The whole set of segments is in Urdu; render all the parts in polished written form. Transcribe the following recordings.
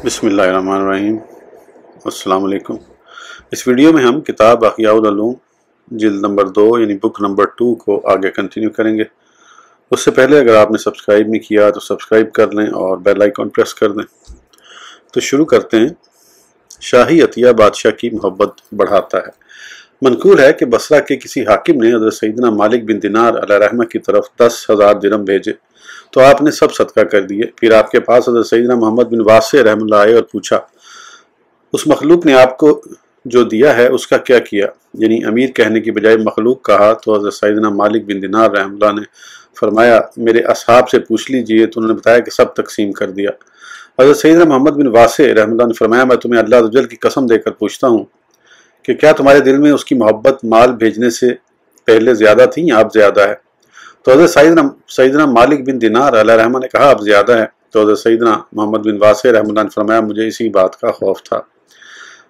بسم اللہ الرحمن الرحیم۔ السلام علیکم۔ اس ویڈیو میں ہم کتاب احیاء العلوم جلد نمبر 2 یعنی بک نمبر 2 کو آگے کنٹینیو کریں گے۔ اس سے پہلے اگر آپ نے سبسکرائب نہیں کیا تو سبسکرائب کر لیں اور بیل آئیکن پریس کر دیں۔ تو شروع کرتے ہیں۔ شاہی عطیہ بادشاہ کی محبت بڑھاتا ہے۔ منقول ہے کہ بصرہ کے کسی حاکم نے حضرت سیدنا مالک بن دینار علیہ رحمہ کی طرف 10,000 درہم بھیجے تو آپ نے سب صدقہ کر دیے۔ پھر آپ کے پاس حضرت سیدنا محمد بن واسع رحمہ اللہ آئے اور پوچھا، اس مخلوق نے آپ کو جو دیا ہے اس کا کیا کیا؟ یعنی امیر کہنے کی بجائے مخلوق کہا تو حضرت سیدنا مالک بن دینار رحمہ اللہ نے فرمایا، میرے اصحاب سے پوچھ لیجئے، تو انہوں نے بتایا کہ سب تقسیم کر دیا۔ حضرت سیدنا محمد بن واسع رحمہ اللہ نے فرمایا، میں تمہیں اللہ عز و جل کی قسم دے کر پوچھتا ہوں کہ کیا تمہارے دل میں اس کی محبت مال بھیجنے سے پہلے زیادہ تھی یا اب زیادہ ہے؟ تو حضرت سیدنا مالک بن دینار علیہ رحمہ نے کہا اب زیادہ ہے۔ تو حضرت سیدنا محمد بن واسع رحمہ اللہ نے فرمایا، مجھے اسی بات کا خوف تھا۔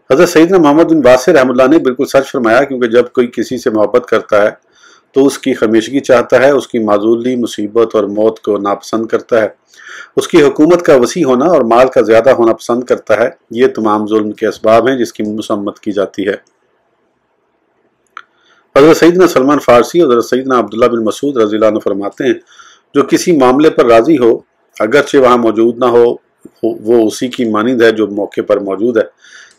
حضرت سیدنا محمد بن واسع رحمہ اللہ نے بالکل سچ فرمایا، کیونکہ جب کوئی کسی سے محبت کرتا ہے تو اس کی ہمیشگی چاہتا ہے، اس کی معذولی، مصیبت اور موت کو ناپسند کرتا ہے، اس کی حکومت کا وسیع ہونا اور مال کا زیادہ ہونا پسند کرتا ہے۔ یہ تمام ظلم کے اسباب ہیں جس کی مذمت کی جاتی ہے۔ حضرت سیدنا سلمان فارسی اور حضرت سیدنا عبداللہ بن مسعود رضی اللہ عنہ فرماتے ہیں، جو کسی معاملے پر راضی ہو اگرچہ وہاں موجود نہ ہو، وہ اسی کی مانند ہے جو موقع پر موجود ہے۔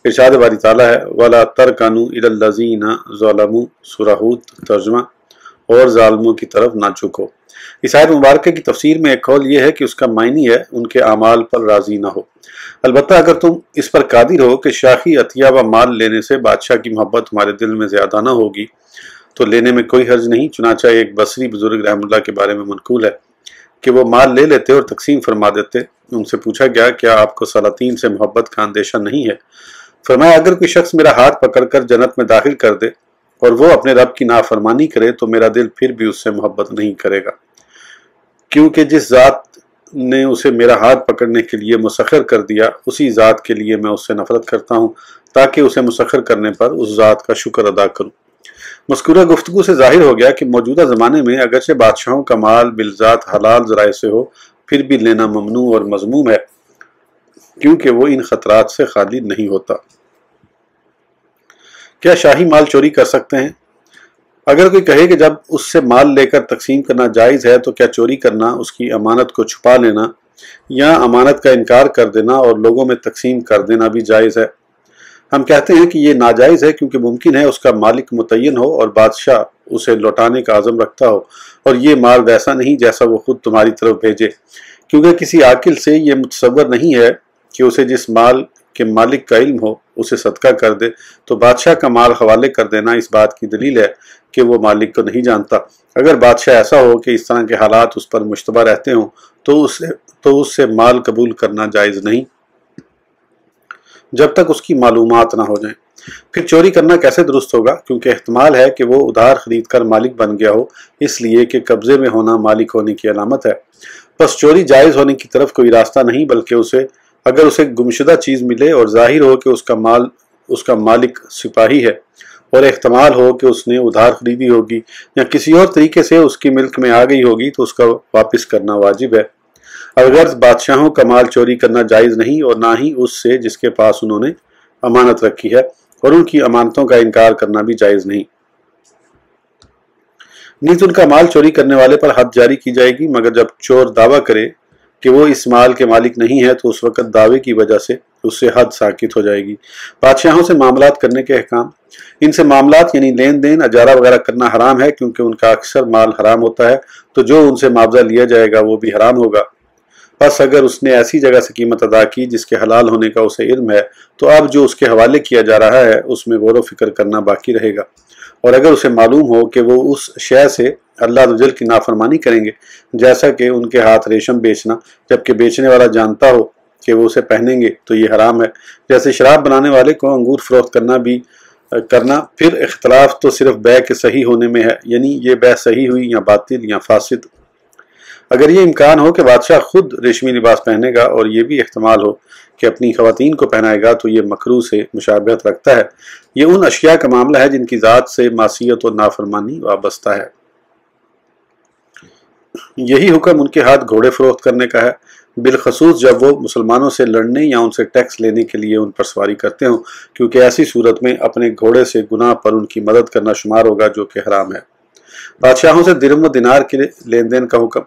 ارشاد باری تعالیٰ ہے، وَلَا تَرْكَنُوا إِلَى الَّذِينَ ظَلَمُوا سورہ ہود ترجمہ، اور ظالموں کی طرف نہ جھکو۔ اس آیت مبارکہ کی تفسیر میں ایک قول یہ ہے کہ اس کا معنی ہے ان کے اعمال پر راضی نہ ہو۔ البتہ اگر تم اس پر قادر ہو کہ شاہی عطیہ و مال لینے سے بادشاہ کی محبت تمہارے دل میں زیادہ نہ ہوگی تو لینے میں کوئی حرج نہیں۔ چنانچہ ایک بصری بزرگ رحمہ اللہ کے بارے میں منقول ہے کہ وہ مال لے لیتے اور تقسیم فرما دیتے۔ ان سے پوچھا گیا، کیا آپ کو سلاطین سے محبت کا اندیشہ نہیں ہے؟ فرمایا، اگر کوئی شخص میرا ہاتھ پکڑ کر جنت میں داخل کر دے اور وہ اپنے رب کی نافرمانی کرے تو میرا دل پھر بھی اس سے محبت نہیں کرے گا، کیونکہ جس ذات نے اسے میرا ہاتھ پکڑنے کے لیے مسخر کر دیا اسی ذات کے لیے میں اس سے نفرت کرتا ہوں، تاکہ اسے مسخر کرنے پر اس ذات کا شکر ادا کروں۔ مذکورہ گفتگو سے ظاہر ہو گیا کہ موجودہ زمانے میں اگرچہ بادشاہوں کا مال بالذات حلال ذرائع سے ہو، پھر بھی لینا ممنوع اور مذموم ہے، کیونکہ وہ ان خطرات سے خالی نہیں ہوتا۔ کیا شاہی مال چوری کر سکتے ہیں؟ اگر کوئی کہے کہ جب اس سے مال لے کر تقسیم کرنا جائز ہے تو کیا چوری کرنا، اس کی امانت کو چھپا لینا یا امانت کا انکار کر دینا اور لوگوں میں تقسیم کر دینا بھی جائز ہے؟ ہم کہتے ہیں کہ یہ ناجائز ہے، کیونکہ ممکن ہے اس کا مالک متعین ہو اور بادشاہ اسے لوٹانے کا عزم رکھتا ہو، اور یہ مال ویسا نہیں جیسا وہ خود تمہاری طرف بھیجے، کیونکہ کسی عاقل سے یہ متصور نہیں ہے کہ اسے جس مال کے مالک کا علم ہو اسے صدقہ کر دے، تو بادشاہ کا مال حوالے کر دینا اس بات کی دلیل ہے کہ وہ مالک کو نہیں جانتا۔ اگر بادشاہ ایسا ہو کہ اس طرح کے حالات اس پر مشتبہ رہتے ہوں تو اس سے مال قبول کرنا جائز نہیں جب تک اس کی معلومات نہ ہو جائیں۔ پھر چوری کرنا کیسے درست ہوگا؟ کیونکہ احتمال ہے کہ وہ ادھار خرید کر مالک بن گیا ہو، اس لیے کہ قبضے میں ہونا مالک ہونے کی علامت ہے۔ بس چوری جائز ہونے کی طرف کوئی راستہ نہیں، بلکہ اگر اسے گمشدہ چیز ملے اور ظاہر ہو کہ اس کا مالک سپاہی ہے، اور احتمال ہو کہ اس نے ادھار خریدی ہوگی یا کسی اور طریقے سے اس کی ملک میں آ گئی ہوگی، تو اس کا واپس کرنا واجب ہے۔ اگر بادشاہوں کا مال چوری کرنا جائز نہیں، اور نہ ہی اس سے جس کے پاس انہوں نے امانت رکھی ہے، اور ان کی امانتوں کا انکار کرنا بھی جائز نہیں۔ نیز ان کا مال چوری کرنے والے پر حد جاری کی جائے گی، مگر جب چور دعویٰ کرے کہ وہ اس مال کے مالک نہیں ہے تو اس وقت دعوے کی وجہ سے اس سے حد ساقط ہو جائے گی۔ بادشاہوں سے معاملات کرنے کے احکام۔ ان سے معاملات یعنی لین دین، اجارہ وغیرہ کرنا حرام ہے، کیونکہ ان کا اکثر مال حرام ہوتا ہے، تو جو ان سے معاوضہ لیا جائے گا وہ بھی حرام ہوگا۔ پس اگر اس نے ایسی جگہ سے قیمت ادا کی جس کے حلال ہونے کا اسے علم ہے، تو اب جو اس کے حوالے کیا جا رہا ہے اس میں غور و فکر کرنا باقی رہے گا۔ اور اگر اسے معلوم ہو کہ وہ اس شے سے اللہ عز و جل کی نافرمانی کریں گے، جیسا کہ ان کے ہاتھ ریشم بیچنا، جبکہ بیچنے والا جانتا ہو کہ وہ اسے پہنیں گے، تو یہ حرام ہے۔ جیسے شراب بنانے والے کو انگور فروخت کرنا، پھر اختلاف تو صرف بیع کے صحیح ہونے میں ہے، یعنی یہ بیع صحیح ہوئی یا باطل یا فاسد۔ اگر یہ امکان ہو کہ بادشاہ خود ریشمی لباس پہنے گا اور یہ بھی احتمال ہو کہ اپنی خواتین کو پہنائے گا، تو یہ مکروہ سے مشابہت رکھتا ہے۔ یہ ان اشیاء کا معاملہ ہے جن کی ذات سے معصیت اور نافرمانی وابستہ ہے۔ یہی حکم ان کے ہاتھ گھوڑے فروخت کرنے کا ہے۔ بالخصوص جب وہ مسلمانوں سے لڑنے یا ان سے ٹیکس لینے کے لیے ان پر سواری کرتے ہوں، کیونکہ ایسی صورت میں اپنے گھوڑے سے گناہ پر ان کی مدد کرنا شمار ہوگا، جو کہ حرام ہے۔ بادشاہوں سے درم و دینار کے لین دین کا حکم۔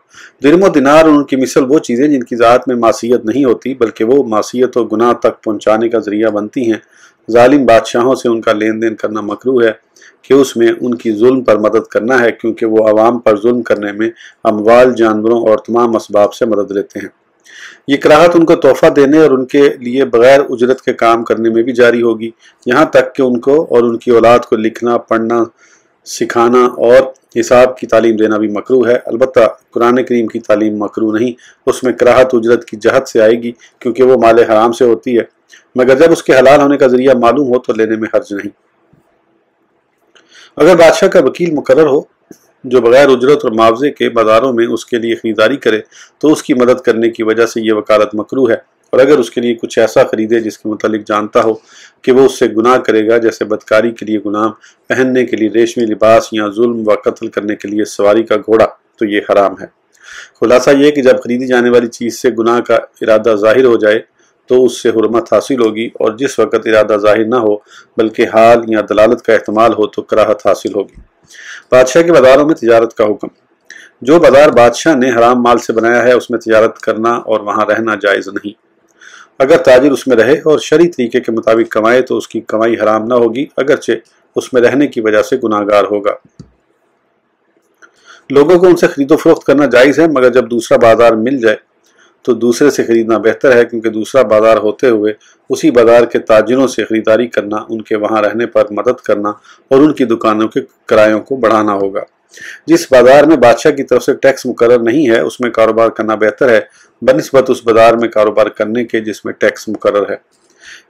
درم و دینار اور ان کی مثل وہ چیزیں جن کی ذات میں معصیت نہیں ہوتی بلکہ وہ معصیت و گناہ تک پہنچانے کا ذریعہ بنتی ہیں۔ ظالم بادشاہوں سے ان کا لین دین کرنا مکروہ ہے کہ اس میں ان کی ظلم پر مدد کرنا ہے، کیونکہ وہ عوام پر ظلم کرنے میں اموال، جانوروں اور تمام اسباب سے مدد لیتے ہیں۔ یہ کراہت ان کو تحفہ دینے اور ان کے لیے بغیر اجرت کے کام کرنے میں بھی جاری ہوگی، یہاں تک کہ ان کو اور ان کی اولاد کو لکھنا، پڑھنا، سکھانا اور حساب کی تعلیم دینا بھی مکروہ ہے۔ البتہ قرآن کریم کی تعلیم مکروہ نہیں، اس میں کراہت اجرت کی جہت سے آئے گی کیونکہ وہ مال حرام سے ہوتی ہے، مگر جب اس کے حلال ہونے کا ذریعہ معلوم ہو تو لینے میں حرج نہیں۔ اگر بادشاہ کا وکیل مقرر ہو جو بغیر اجرت اور معاوضے کے بازاروں میں اس کے لیے خریداری کرے تو اس کی مدد کرنے کی وجہ سے یہ وکالت مکروہ ہے، اور اگر اس کے لیے کچھ ایسا خریدے جس کے متعلق جانتا ہو کہ وہ اس سے گناہ کرے گا، جیسے بدکاری کے لیے غلام، پہننے کے لیے ریشمی لباس یا ظلم و قتل کرنے کے لیے سواری کا گھوڑا، تو یہ حرام ہے۔ خلاصہ یہ کہ جب خریدی جانے والی چیز سے گناہ کا ارادہ ظاہر ہو جائے تو اس سے حرمت حاصل ہوگی، اور جس وقت ارادہ ظاہر نہ ہو بلکہ حال یا دلالت کا احتمال ہو تو کراہت حاصل ہوگی۔ بادشاہ کے بازاروں میں تجارت کا حکم۔ جو بازار بادشاہ نے حرام مال سے بنایا ہے اس میں تجارت کرنا اور وہاں رہنا جائز نہیں۔ اگر تاجر اس میں رہے اور شرعی طریقے کے مطابق کمائے تو اس کی کمائی حرام نہ ہوگی، اگرچہ اس میں رہنے کی وجہ سے گناہ گار ہوگا۔ لوگوں کو ان سے خرید و فروخت کرنا جائز ہے، مگر جب دوسرا بازار مل جائے تو دوسرے سے خریدنا بہتر ہے، کیونکہ دوسرا بازار ہوتے ہوئے اسی بازار کے تاجروں سے خریداری کرنا ان کے وہاں رہنے پر مدد کرنا اور ان کی دکانوں کے کرایوں کو بڑھانا ہوگا۔ جس بازار میں بادشاہ کی طرف سے ٹیکس مقرر نہیں ہے اس میں کاروبار کرنا بہتر ہے بنسبت اس بازار میں کاروبار کرنے کے جس میں ٹیکس مقرر ہے۔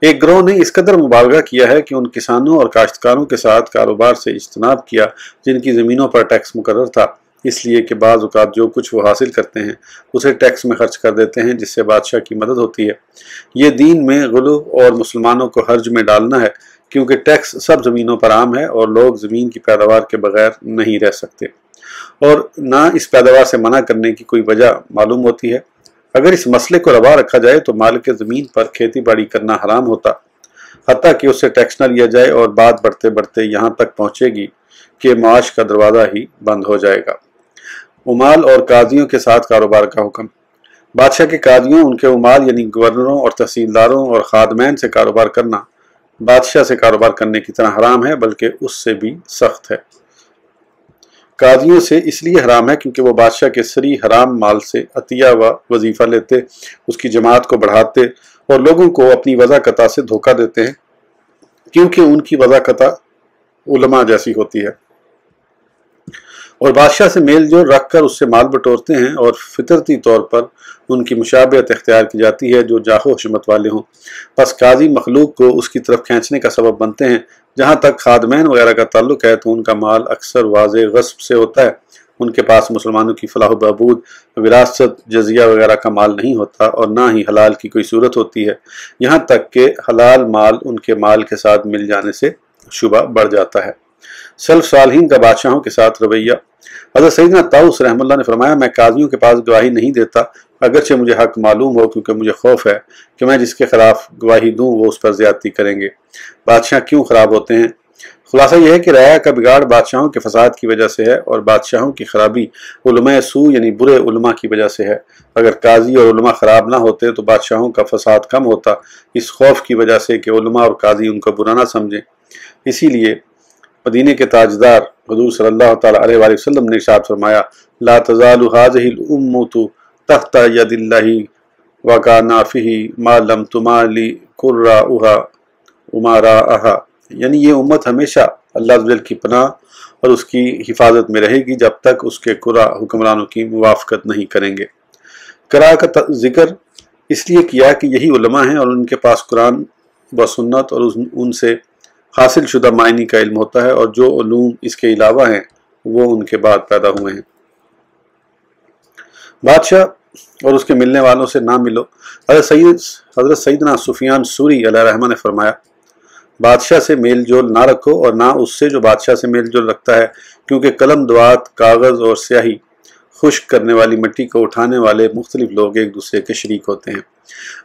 ایک گروہ نے اس قدر مبالغہ کیا ہے کہ ان کسانوں اور کاشتکاروں کے ساتھ کاروبار سے اجتناب کیا جن کی زمینوں پر ٹیکس مقرر تھا، اس لیے کہ بعض اوقات جو کچھ وہ حاصل کرتے ہیں اسے ٹیکس میں خرچ کر دیتے ہیں، جس سے بادشاہ کی مدد ہوتی ہے۔ یہ دین میں غلو اور مسلمانوں کو حرج میں ڈالنا ہے، کیونکہ ٹیکس سب زمینوں پر عام ہے اور لوگ زمین کی پیداوار کے بغیر نہیں رہ سکتے، اور نہ اس پیداوار سے منع کرنے کی کوئی وجہ معلوم ہوتی ہے۔ اگر اس مسئلے کو روا رکھا جائے تو مالک زمین پر کھیتی باڑی کرنا حرام ہوتا، حتیٰ کہ اس سے ٹیکس نہ لیا جائے، اور بات بڑھتے بڑھتے یہاں تک پہنچے گی کہ معاش کا دروازہ ہی بند ہو جائے گا۔ عمال اور قاضیوں کے ساتھ کاروبار کا حکم۔ بادشاہ کے قاضیوں، ان کے عمال یعنی گورنروں اور تحصیلداروں اور خادمین سے کاروبار کرنا بادشاہ سے کاروبار کرنے کی طرح حرام ہے، بلکہ اس سے بھی سخت ہے۔ قاضیوں سے اس لیے حرام ہے کیونکہ وہ بادشاہ کے سری حرام مال سے عطیہ و وظیفہ لیتے، اس کی جماعت کو بڑھاتے اور لوگوں کو اپنی وضاقتہ سے دھوکہ دیتے ہیں، کیونکہ ان کی وضاقتہ علماء جیسی ہوتی ہے، اور بادشاہ سے میل جول رکھ کر اس سے مال بٹورتے ہیں، اور فطرتی طور پر ان کی مشابہت اختیار کی جاتی ہے جو جاہ و حشمت والے ہوں۔ پس قاضی مخلوق کو اس کی طرف کھینچنے کا سبب بنتے ہیں۔ جہاں تک خادمین وغیرہ کا تعلق ہے تو ان کا مال اکثر واضح غصب سے ہوتا ہے، ان کے پاس مسلمانوں کی فلاح و بہبود، وراثت، جزیہ وغیرہ کا مال نہیں ہوتا، اور نہ ہی حلال کی کوئی صورت ہوتی ہے، یہاں تک کہ حلال مال ان کے مال کے ساتھ مل جانے سے شبہ بڑھ جاتا ہے۔ سلف صالحین کا بادشاہوں کے ساتھ رویہ۔ حضرت سیدنا طاؤس رحمہ اللہ نے فرمایا، میں قاضیوں کے پاس گواہی نہیں دیتا اگرچہ مجھے حق معلوم ہو، کیونکہ مجھے خوف ہے کہ میں جس کے خلاف گواہی دوں وہ اس پر زیادتی کریں گے۔ بادشاہ کیوں خراب ہوتے ہیں؟ خلاصہ یہ ہے کہ رعایا کا بگاڑ بادشاہوں کے فساد کی وجہ سے ہے، اور بادشاہوں کی خرابی علماء سو یعنی برے علماء کی وجہ سے ہے۔ اگر قاضی اور علماء خراب نہ ہوتے تو بادشاہوں کا فساد کم ہوتا، اس خوف کی وجہ سے کہ علماء اور قاضی ان کو برا نہ سمجھیں۔ اسی لیے مدینے کے تاجدار حضور صلی اللہ تعالیٰ علیہ وآلہ وسلم نے ارشاد فرمایا، لا تزال هذه الامة تحت ید اللہ وکانافہ ما لم تمالی قراؤها امراءها، یعنی یہ امت ہمیشہ اللہ عز و جل کی پناہ اور اس کی حفاظت میں رہے گی جب تک اس کے قرا حکمرانوں کی موافقت نہیں کریں گے۔ قرا کا ذکر اس لیے کیا کہ یہی علماء ہیں اور ان کے پاس قرآن و سنت اور ان سے حاصل شدہ معنی کا علم ہوتا ہے، اور جو علوم اس کے علاوہ ہیں وہ ان کے بعد پیدا ہوئے ہیں۔ بادشاہ اور اس کے ملنے والوں سے نہ ملو۔ حضرت سیدنا سفیان ثوری علیہ رحمہ نے فرمایا، بادشاہ سے میل جول نہ رکھو اور نہ اس سے جو بادشاہ سے میل جول رکھتا ہے، کیونکہ قلم دوات، کاغذ اور سیاہی خشک کرنے والی مٹی کو اٹھانے والے مختلف لوگ ایک دوسرے کے شریک ہوتے ہیں۔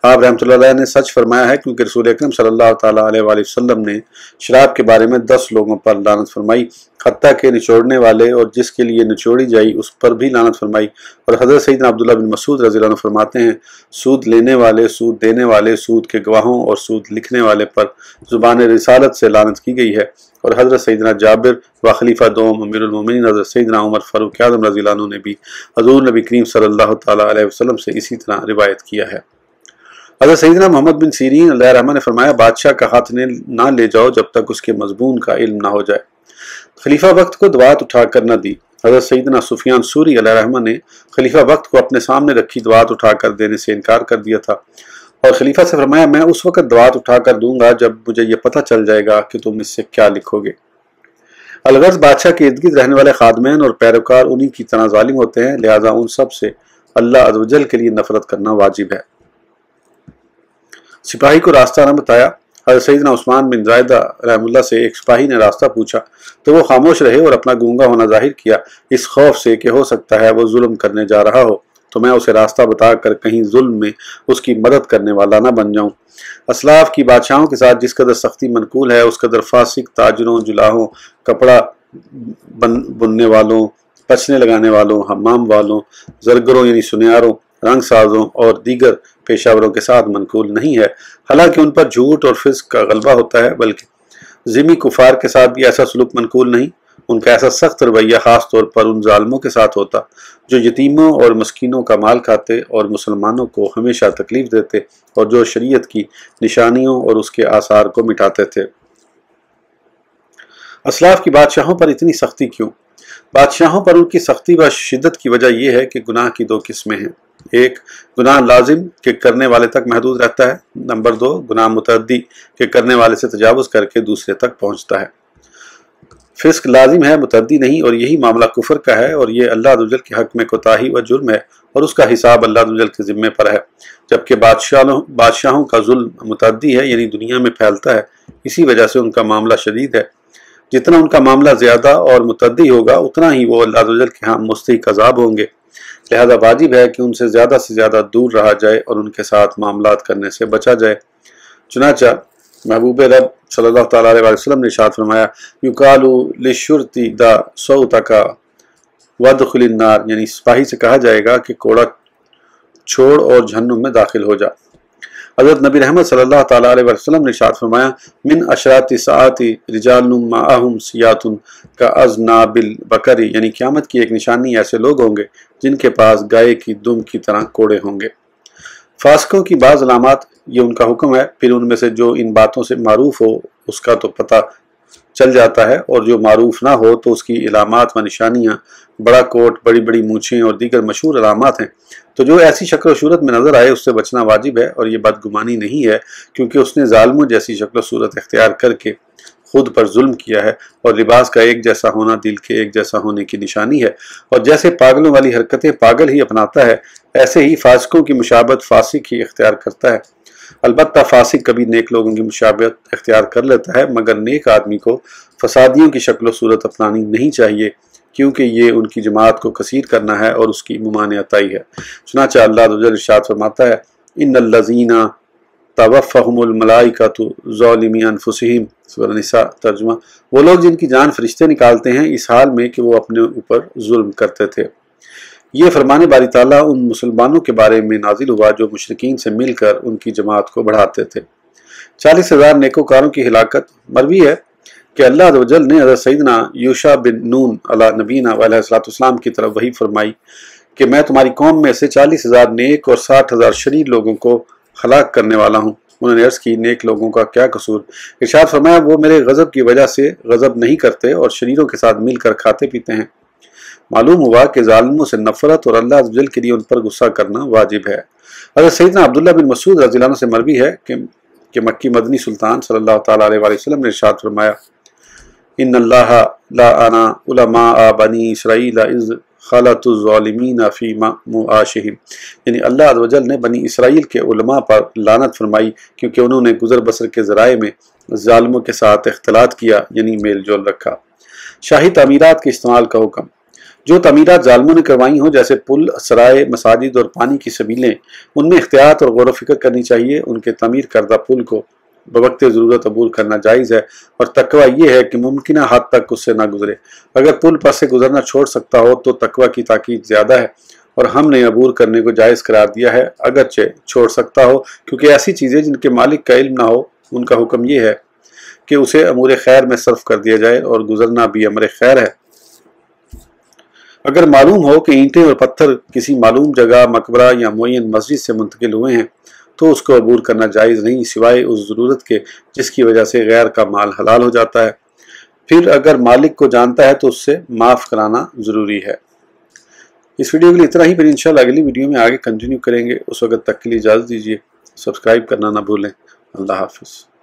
آپ رحمۃ اللہ علیہ نے سچ فرمایا ہے، کیونکہ رسول اکرم صلی اللہ تعالیٰ علیہ وآلہ وسلم نے شراب کے بارے میں 10 لوگوں پر لعنت فرمائی، حتیٰ کہ نچوڑنے والے اور جس کے لیے نچوڑی جائی اس پر بھی لعنت فرمائی۔ اور حضرت سیدنا عبداللہ بن مسعود رضی اللہ عنہ فرماتے ہیں، سود لینے والے، سود دینے والے، سود کے گواہوں اور سود لکھنے والے پر زبان رسالت سے لعنت کی گئی ہے۔ اور حضرت سیدنا جابر و خلیفہ دوم امیر المومنین حضرت سیدنا عمر فاروق اعظم رضی اللہ عنہ نے بھی حضور نبی کریم صلی اللہ تعالیٰ علیہ وسلم سے اسی طرح روایت کیا ہے۔ حضرت سیدنا محمد بن سیرین علیہ الرحمہ نے فرمایا، بادشاہ کا ہاتھ نہ لے جاؤ جب تک اس کے مضمون کا علم نہ ہو جائے۔ خلیفہ وقت کو دوات اٹھا کر نہ دی۔ حضرت سیدنا سفیان ثوری علیہ الرحمہ نے خلیفہ وقت کو اپنے سامنے رکھی دوات اٹھا کر دینے سے انکار کر دیا تھا، اور خلیفہ سے فرمایا، میں اس وقت دوات اٹھا کر دوں گا جب مجھے یہ پتہ چل جائے گا کہ تم اس سے کیا لکھو گے۔ الغرض بادشاہ کے ارد گرد رہنے والے خادمین اور پیروکار انہی کی طرح ظالم ہوتے ہیں، لہٰذا ان سب سے اللہ عز و جل کے لیے نفرت کرنا واجب ہے۔ سپاہی کو راستہ نہ بتایا۔ حضرت سیدنا عثمان بن زائدہ رحمہ اللہ سے ایک سپاہی نے راستہ پوچھا تو وہ خاموش رہے اور اپنا گونگا ہونا ظاہر کیا، اس خوف سے کہ ہو سکتا ہے وہ ظلم کرنے جا رہا ہو تو میں اسے راستہ بتا کر کہیں ظلم میں اس کی مدد کرنے والا نہ بن جاؤں۔ اسلاف کی بادشاہوں کے ساتھ جس قدر سختی منقول ہے، اس قدر فاسق تاجروں، جلاہوں، کپڑا بننے والوں، پچنے لگانے والوں، حمام والوں، زرگروں یعنی سنیاروں، رنگ سازوں اور دیگر پیشاوروں کے ساتھ منقول نہیں ہے۔ حالانکہ ان پر جھوٹ اور فسق کا غلبہ ہوتا ہے، بلکہ ذمی کفار کے ساتھ بھی ایسا سلوک منقول نہیں۔ ان کا ایسا سخت رویہ خاص طور پر ان ظالموں کے ساتھ ہوتا جو یتیموں اور مسکینوں کا مال کھاتے اور مسلمانوں کو ہمیشہ تکلیف دیتے اور جو شریعت کی نشانیوں اور اس کے آثار کو مٹاتے تھے۔ اسلاف کی بادشاہوں پر اتنی سختی کیوں؟ بادشاہوں پر ان کی سختی و شدت کی وجہ یہ ہے کہ گناہ کی 2 قسمیں ہیں۔ ایک، گناہ لازم کے کرنے والے تک محدود رہتا ہے۔ نمبر 2، گناہ متعدی کے کرنے والے سے تجاوز کر کے دوسرے تک پہنچتا ہے۔ فسق لازم ہے، متعدی نہیں، اور یہی معاملہ کفر کا ہے، اور یہ اللہ عز و جل کے حق میں کوتاہی و جرم ہے، اور اس کا حساب اللہ عز و جل کے ذمے پر ہے۔ جبکہ بادشاہوں کا ظلم متعدی ہے، یعنی دنیا میں پھیلتا ہے، اسی وجہ سے ان کا معاملہ شدید ہے۔ جتنا ان کا معاملہ زیادہ اور متعدی ہوگا اتنا ہی وہ اللہ عز و جل کے ہاں مستحق عذاب ہوں گے۔ لہذا واجب ہے کہ ان سے زیادہ دور رہا جائے اور ان کے ساتھ معاملات کرنے سے بچا جائے۔ چنانچہ محبوب رب صلی اللہ تعالیٰ علیہ وسلم نے ارشاد فرمایا، یقال للشرطی دا صوتک وادخل النار، یعنی سپاہی سے کہا جائے گا کہ کوڑا چھوڑ اور جہنم میں داخل ہو جا۔ حضرت نبی رحمت صلی اللہ تعالیٰ علیہ وسلم نے ارشاد فرمایا، من اشراط الساعۃ رجال معہم سیاۃ کاذناب البقر، یعنی قیامت کی ایک نشانی ایسے لوگ ہوں گے جن کے پاس گائے کی دم کی طرح کوڑے ہوں گے۔ فاسقوں کی بعض علامات، یہ ان کا حکم ہے، پھر ان میں سے جو ان باتوں سے معروف ہو اس کا تو پتہ چل جاتا ہے، اور جو معروف نہ ہو تو اس کی علامات و نشانیاں بڑا کوٹ، بڑی بڑی مونچھیں اور دیگر مشہور علامات ہیں۔ تو جو ایسی شکل و صورت میں نظر آئے اس سے بچنا واجب ہے، اور یہ بدگمانی نہیں ہے، کیونکہ اس نے ظالموں جیسی شکل و صورت اختیار کر کے خود پر ظلم کیا ہے، اور لباس کا ایک جیسا ہونا دل کے ایک جیسا ہونے کی نشانی ہے، اور جیسے پاگلوں والی حرکتیں پاگل ہی اپناتا ہے، ایسے ہی فاسقوں کی مشابہت فاسق ہی اختیار کرتا ہے۔ البتہ فاسق کبھی نیک لوگوں کی مشابہت اختیار کر لیتا ہے، مگر نیک آدمی کو فسادیوں کی شکل و صورت اپنانی نہیں چاہیے، کیونکہ یہ ان کی جماعت کو کثیر کرنا ہے اور اس کی ممانعتائی ہے۔ چنانچہ اللہ عز و جل ارشاد فرماتا ہے، ان الذین توفہم الملائکۃ ظالمی انفسہم، سورہ نساء ترجمہ، وہ لوگ جن کی جان فرشتے نکالتے ہیں اس حال میں کہ وہ اپنے اوپر ظلم کرتے تھے۔ یہ فرمان باری تعالیٰ ان مسلمانوں کے بارے میں نازل ہوا جو مشرکین سے مل کر ان کی جماعت کو بڑھاتے تھے۔ 40,000 نیکوکاروں کی ہلاکت۔ مروی ہے کہ اللہ عز و جل نے حضرت سیدنا یوشع بن نون علی نبینا علیہ السلام کی طرف وحی فرمائی کہ میں تمہاری قوم میں سے 40,000 نیک اور 60,000 شریر لوگوں کو ہلاک کرنے والا ہوں۔ انہوں نے عرض کی، نیک لوگوں کا کیا قصور؟ ارشاد فرمایا، وہ میرے غضب کی وجہ سے غضب نہیں کرتے اور شریروں کے ساتھ مل کر کھاتے پیتے ہیں۔ معلوم ہوا کہ ظالموں سے نفرت اور اللہ عز و جل کے لیے ان پر غصہ کرنا واجب ہے۔ حضرت سیدنا عبداللہ بن مسعود رضی اللہ عنہ سے مروی ہے کہ مکی مدنی سلطان صلی اللہ تعالیٰ علیہ وسلم نے ارشاد فرمایا، ان اللہ لعن علماء بنی اسرائیل اذ خلط الظالمین فی معاشہم، یعنی اللہ عز و جل نے بنی اسرائیل کے علماء پر لعنت فرمائی کیونکہ انہوں نے گزر بسر کے ذرائع میں ظالموں کے ساتھ اختلاط کیا، یعنی میل جول رکھا۔ شاہی تعمیرات کے استعمال کا حکم۔ جو تعمیرات ظالموں نے کروائی ہوں جیسے پل، سرائے، مساجد اور پانی کی سبیلیں، ان میں احتیاط اور غور و فکر کرنی چاہیے۔ ان کے تعمیر کردہ پل کو بوقت ضرورت عبور کرنا جائز ہے، اور تقویٰ یہ ہے کہ ممکنہ حد تک اس سے نہ گزرے۔ اگر پل پر سے گزرنا چھوڑ سکتا ہو تو تقویٰ کی تاکید زیادہ ہے، اور ہم نے عبور کرنے کو جائز قرار دیا ہے اگرچہ چھوڑ سکتا ہو، کیونکہ ایسی چیزیں جن کے مالک کا علم نہ ہو ان کا حکم یہ ہے کہ اسے امور خیر میں صرف کر دیا جائے، اور گزرنا بھی امر خیر ہے۔ اگر معلوم ہو کہ اینٹیں اور پتھر کسی معلوم جگہ، مقبرہ یا معین مسجد سے منتقل ہوئے ہیں تو اس کو عبور کرنا جائز نہیں، سوائے اس ضرورت کے جس کی وجہ سے غیر کا مال حلال ہو جاتا ہے۔ پھر اگر مالک کو جانتا ہے تو اس سے معاف کرانا ضروری ہے۔ اس ویڈیو کے لیے اتنا ہی، پھر انشاءاللہ اگلی ویڈیو میں آگے کنٹینیو کریں گے۔ اس وقت تک کے لیے اجازت دیجیے، سبسکرائب کرنا نہ بھولیں۔ اللہ حافظ۔